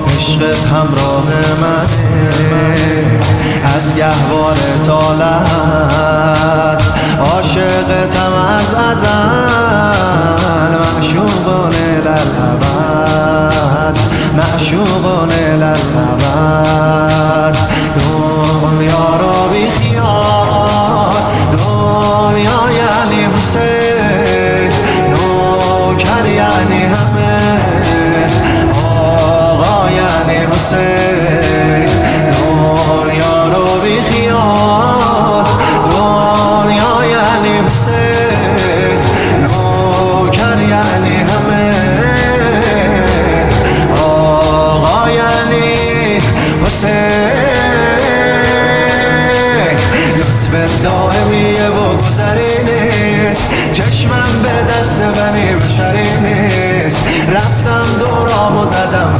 عشقت همراه منه از گهواره تا لحد، عاشقتم از ازل، معشوقانه للابد، معشوقانه للابد. دنیا را بی خیال، دنیا یعنی حسین، نوکر یعنی همه، آقا یعنی حسین. دنیا رو بی خیال، دنیا یعنی حسین، نوکر یعنی همه، آقا یعنی حسین. لطف دائمیه و گذری نیست، چشمم به دست بنی بشری نیست، رفتم دورامو زدم